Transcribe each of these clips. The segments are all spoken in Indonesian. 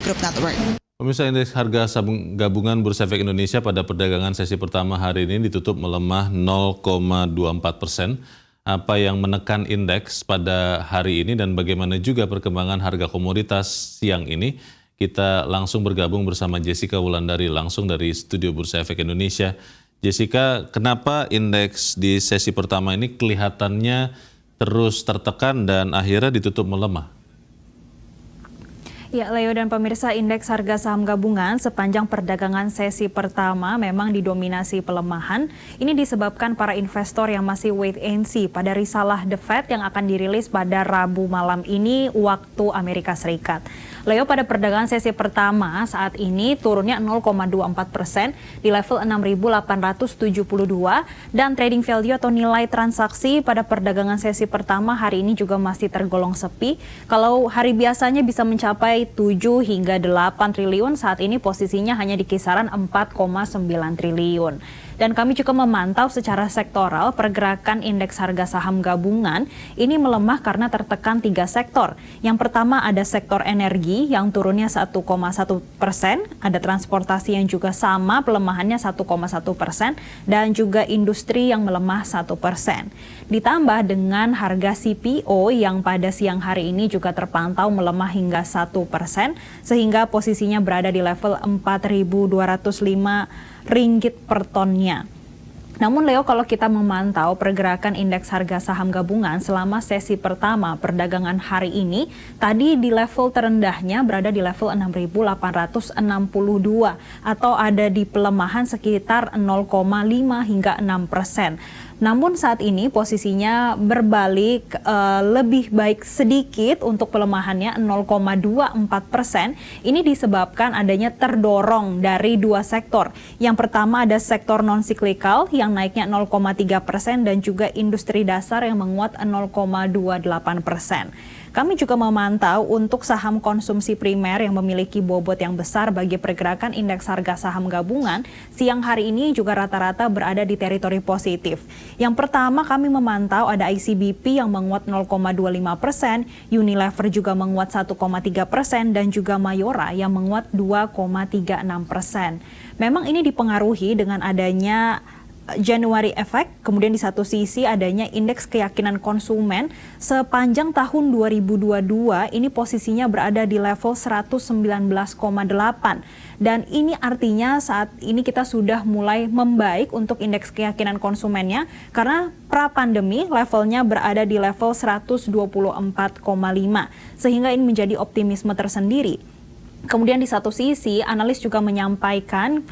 Group Network. Pemirsa, indeks harga saham gabungan Bursa Efek Indonesia pada perdagangan sesi pertama hari ini ditutup melemah 0,24%. Apa yang menekan indeks pada hari ini dan bagaimana juga perkembangan harga komoditas siang ini? Kita langsung bergabung bersama Jessica Wulandari langsung dari Studio Bursa Efek Indonesia. Jessica, kenapa indeks di sesi pertama ini kelihatannya terus tertekan dan akhirnya ditutup melemah? Ya, Leo dan pemirsa, indeks harga saham gabungan sepanjang perdagangan sesi pertama memang didominasi pelemahan. Ini disebabkan para investor yang masih wait and see pada risalah The Fed yang akan dirilis pada Rabu malam ini waktu Amerika Serikat. Leo, pada perdagangan sesi pertama saat ini turunnya 0,24% di level 6.872 dan trading value atau nilai transaksi pada perdagangan sesi pertama hari ini juga masih tergolong sepi. Kalau hari biasanya bisa mencapai 7 hingga 8 triliun, saat ini posisinya hanya di kisaran 4,9 triliun. Dan kami juga memantau secara sektoral pergerakan indeks harga saham gabungan ini melemah karena tertekan 3 sektor. Yang pertama ada sektor energi yang turunnya 1,1%, ada transportasi yang juga sama pelemahannya 1,1%, dan juga industri yang melemah 1%. Ditambah dengan harga CPO yang pada siang hari ini juga terpantau melemah hingga 1%, sehingga posisinya berada di level 4.205 ringgit per tonnya. Namun Leo, kalau kita memantau pergerakan indeks harga saham gabungan selama sesi pertama perdagangan hari ini, tadi di level terendahnya berada di level 6.862 atau ada di pelemahan sekitar 0,5 hingga 6%. Namun saat ini posisinya berbalik lebih baik sedikit untuk pelemahannya 0,24%. Ini disebabkan adanya terdorong dari 2 sektor. Yang pertama ada sektor non-siklikal yang naiknya 0,3% dan juga industri dasar yang menguat 0,28%. Kami juga memantau untuk saham konsumsi primer yang memiliki bobot yang besar bagi pergerakan indeks harga saham gabungan, siang hari ini juga rata-rata berada di teritori positif. Yang pertama kami memantau ada ICBP yang menguat 0,25%, Unilever juga menguat 1,3%, dan juga Mayora yang menguat 2,36%. Memang ini dipengaruhi dengan adanya January Effect, kemudian di satu sisi adanya indeks keyakinan konsumen sepanjang tahun 2022 ini posisinya berada di level 119,8, dan ini artinya saat ini kita sudah mulai membaik untuk indeks keyakinan konsumennya karena pra pandemi levelnya berada di level 124,5, sehingga ini menjadi optimisme tersendiri. Kemudian di satu sisi analis juga menyampaikan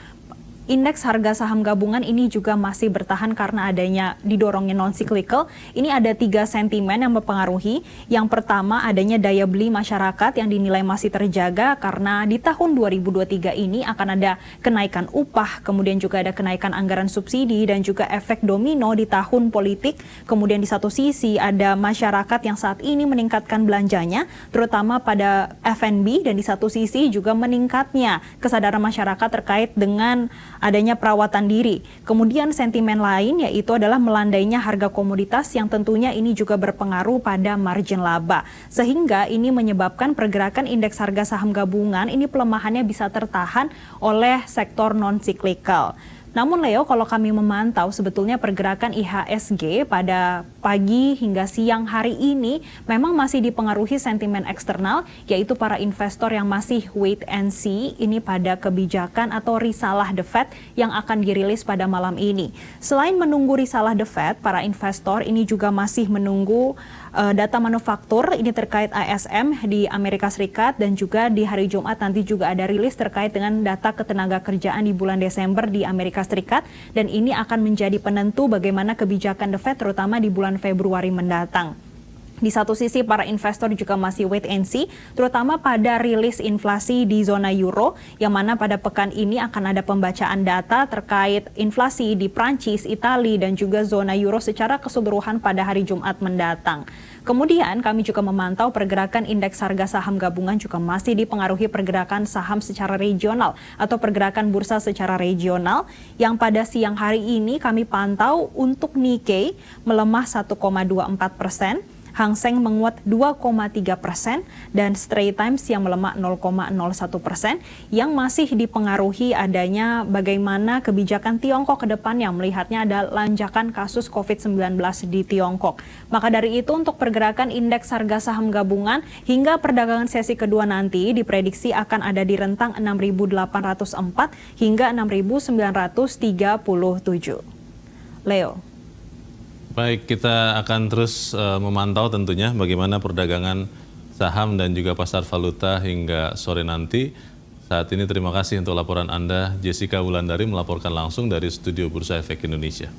indeks harga saham gabungan ini juga masih bertahan karena adanya didorongnya non-cyclical. Ini ada 3 sentimen yang mempengaruhi. Yang pertama adanya daya beli masyarakat yang dinilai masih terjaga karena di tahun 2023 ini akan ada kenaikan upah, kemudian juga ada kenaikan anggaran subsidi dan juga efek domino di tahun politik. Kemudian di satu sisi ada masyarakat yang saat ini meningkatkan belanjanya, terutama pada F&B, dan di satu sisi juga meningkatnya kesadaran masyarakat terkait dengan adanya perawatan diri. Kemudian sentimen lain yaitu adalah melandainya harga komoditas yang tentunya ini juga berpengaruh pada margin laba. Sehingga ini menyebabkan pergerakan indeks harga saham gabungan ini pelemahannya bisa tertahan oleh sektor non-cyclical. Namun Leo, kalau kami memantau sebetulnya pergerakan IHSG pada pagi hingga siang hari ini memang masih dipengaruhi sentimen eksternal, yaitu para investor yang masih wait and see ini pada kebijakan atau risalah The Fed yang akan dirilis pada malam ini. Selain menunggu risalah The Fed, para investor ini juga masih menunggu data manufaktur ini terkait ISM di Amerika Serikat, dan juga di hari Jumat nanti juga ada rilis terkait dengan data ketenaga kerjaan di bulan Desember di Amerika Serikat, dan ini akan menjadi penentu bagaimana kebijakan The Fed terutama di bulan Februari mendatang. Di satu sisi para investor juga masih wait and see, terutama pada rilis inflasi di zona euro, yang mana pada pekan ini akan ada pembacaan data terkait inflasi di Prancis, Italia, dan juga zona euro secara keseluruhan pada hari Jumat mendatang. Kemudian kami juga memantau pergerakan indeks harga saham gabungan juga masih dipengaruhi pergerakan saham secara regional atau pergerakan bursa secara regional, yang pada siang hari ini kami pantau untuk Nikkei melemah 1,24%, Hang Seng menguat 2,3% dan Straits Times yang melemah 0,01%, yang masih dipengaruhi adanya bagaimana kebijakan Tiongkok ke depan yang melihatnya ada lonjakan kasus COVID-19 di Tiongkok. Maka dari itu untuk pergerakan indeks harga saham gabungan hingga perdagangan sesi kedua nanti diprediksi akan ada di rentang 6.804 hingga 6.937. Leo. Baik, kita akan terus memantau tentunya bagaimana perdagangan saham dan juga pasar valuta hingga sore nanti. Saat ini terima kasih untuk laporan Anda, Jessica Wulandari melaporkan langsung dari Studio Bursa Efek Indonesia.